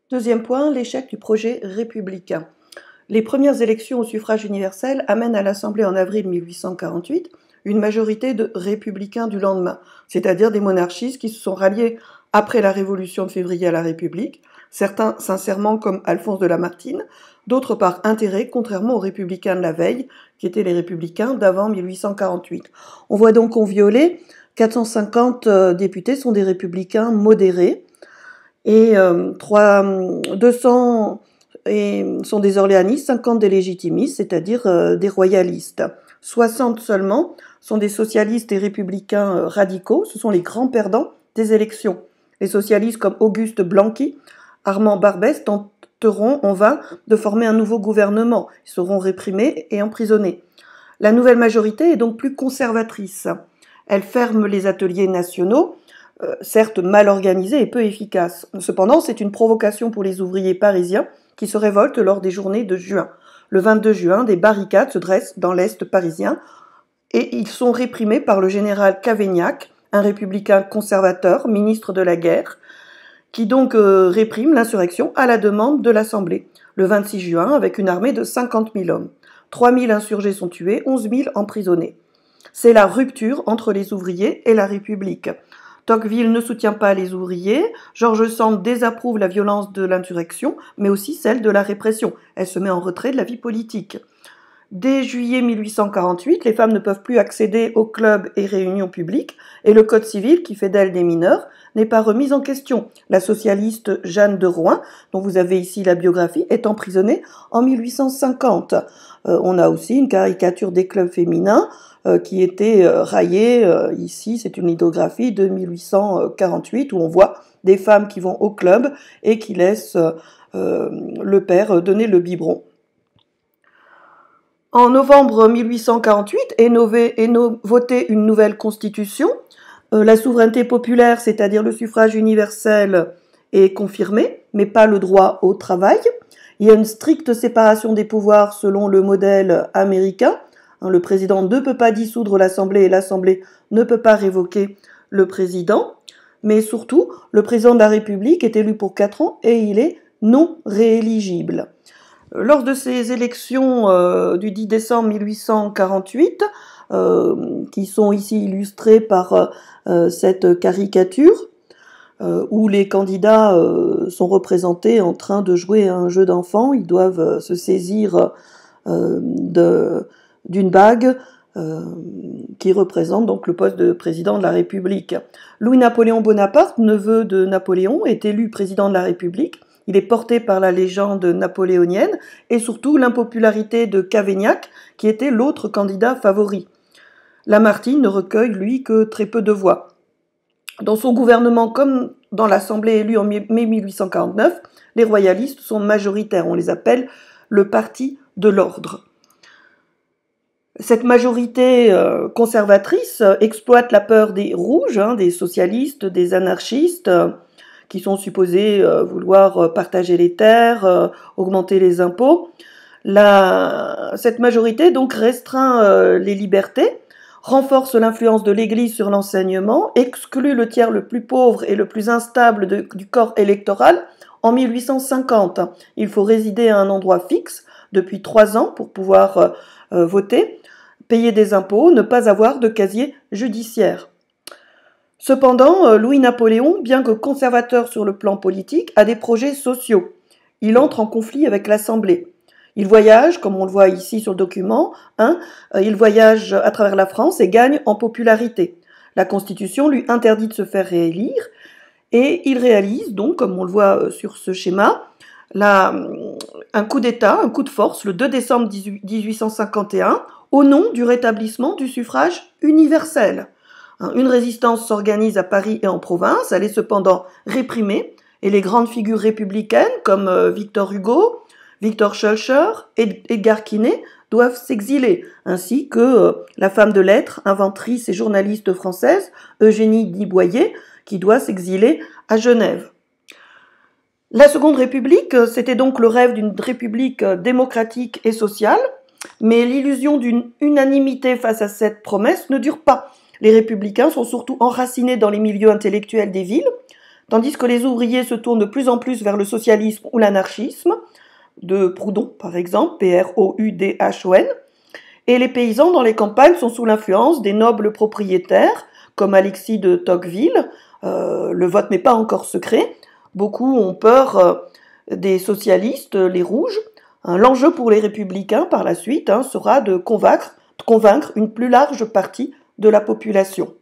Deuxième point, l'échec du projet républicain. Les premières élections au suffrage universel amènent à l'Assemblée en avril 1848 une majorité de républicains du lendemain, c'est-à-dire des monarchistes qui se sont ralliés après la Révolution de février à la République, certains sincèrement comme Alphonse de Lamartine, d'autres par intérêt, contrairement aux républicains de la veille, qui étaient les républicains d'avant 1848. On voit donc qu'en violet, 450 députés sont des républicains modérés, et 200 sont des orléanistes, 50 des légitimistes, c'est-à-dire des royalistes. 60 seulement sont des socialistes et républicains radicaux, ce sont les grands perdants des élections. Les socialistes comme Auguste Blanqui, Armand Barbès tenteront en vain de former un nouveau gouvernement. Ils seront réprimés et emprisonnés. La nouvelle majorité est donc plus conservatrice. Elle ferme les ateliers nationaux, certes mal organisés et peu efficaces. Cependant, c'est une provocation pour les ouvriers parisiens qui se révoltent lors des journées de juin. Le 22 juin, des barricades se dressent dans l'Est parisien et ils sont réprimés par le général Cavaignac, un républicain conservateur, ministre de la guerre, qui donc réprime l'insurrection à la demande de l'Assemblée. Le 26 juin, avec une armée de 50 000 hommes. 3 000 insurgés sont tués, 11 000 emprisonnés. C'est la rupture entre les ouvriers et la République. Tocqueville ne soutient pas les ouvriers, George Sand désapprouve la violence de l'insurrection, mais aussi celle de la répression. Elle se met en retrait de la vie politique. Dès juillet 1848, les femmes ne peuvent plus accéder aux clubs et réunions publiques, et le code civil, qui fait d'elles des mineurs, n'est pas remis en question. La socialiste Jeanne de Rouen, dont vous avez ici la biographie, est emprisonnée en 1850. On a aussi une caricature des clubs féminins qui était raillée. Ici, c'est une lithographie de 1848 où on voit des femmes qui vont au club et qui laissent le père donner le biberon. En novembre 1848 est votée une nouvelle constitution. La souveraineté populaire, c'est-à-dire le suffrage universel, est confirmée, mais pas le droit au travail. Il y a une stricte séparation des pouvoirs selon le modèle américain. Le président ne peut pas dissoudre l'Assemblée et l'Assemblée ne peut pas révoquer le président. Mais surtout, le président de la République est élu pour 4 ans et il est non rééligible. Lors de ces élections du 10 décembre 1848, qui sont ici illustrées par cette caricature, où les candidats sont représentés en train de jouer à un jeu d'enfant, ils doivent se saisir d'une bague qui représente donc le poste de président de la République. Louis-Napoléon Bonaparte, neveu de Napoléon, est élu président de la République. Il est porté par la légende napoléonienne et surtout l'impopularité de Cavaignac, qui était l'autre candidat favori. Lamartine ne recueille, lui, que très peu de voix. Dans son gouvernement, comme dans l'Assemblée élue en mai 1849, les royalistes sont majoritaires. On les appelle le parti de l'ordre. Cette majorité conservatrice exploite la peur des rouges, des socialistes, des anarchistes, qui sont supposés vouloir partager les terres, augmenter les impôts. Cette majorité donc restreint les libertés, renforce l'influence de l'Église sur l'enseignement, exclut le tiers le plus pauvre et le plus instable du corps électoral en 1850. Il faut résider à un endroit fixe depuis 3 ans pour pouvoir voter, payer des impôts, ne pas avoir de casier judiciaire. Cependant, Louis-Napoléon, bien que conservateur sur le plan politique, a des projets sociaux. Il entre en conflit avec l'Assemblée. Il voyage, comme on le voit ici sur le document, il voyage à travers la France et gagne en popularité. La Constitution lui interdit de se faire réélire et il réalise donc, comme on le voit sur ce schéma, un coup d'État, un coup de force, le 2 décembre 1851, au nom du rétablissement du suffrage universel. Une résistance s'organise à Paris et en province, elle est cependant réprimée, et les grandes figures républicaines comme Victor Hugo, Victor Schœlcher et Edgar Quinet doivent s'exiler, ainsi que la femme de lettres, inventrice et journaliste française, Eugénie Diboyer, qui doit s'exiler à Genève. La Seconde République, c'était donc le rêve d'une république démocratique et sociale, mais l'illusion d'une unanimité face à cette promesse ne dure pas. Les républicains sont surtout enracinés dans les milieux intellectuels des villes, tandis que les ouvriers se tournent de plus en plus vers le socialisme ou l'anarchisme, de Proudhon par exemple, Proudhon, et les paysans dans les campagnes sont sous l'influence des nobles propriétaires, comme Alexis de Tocqueville. Le vote n'est pas encore secret. Beaucoup ont peur des socialistes, les rouges. L'enjeu pour les républicains par la suite sera de convaincre une plus large partie de la population.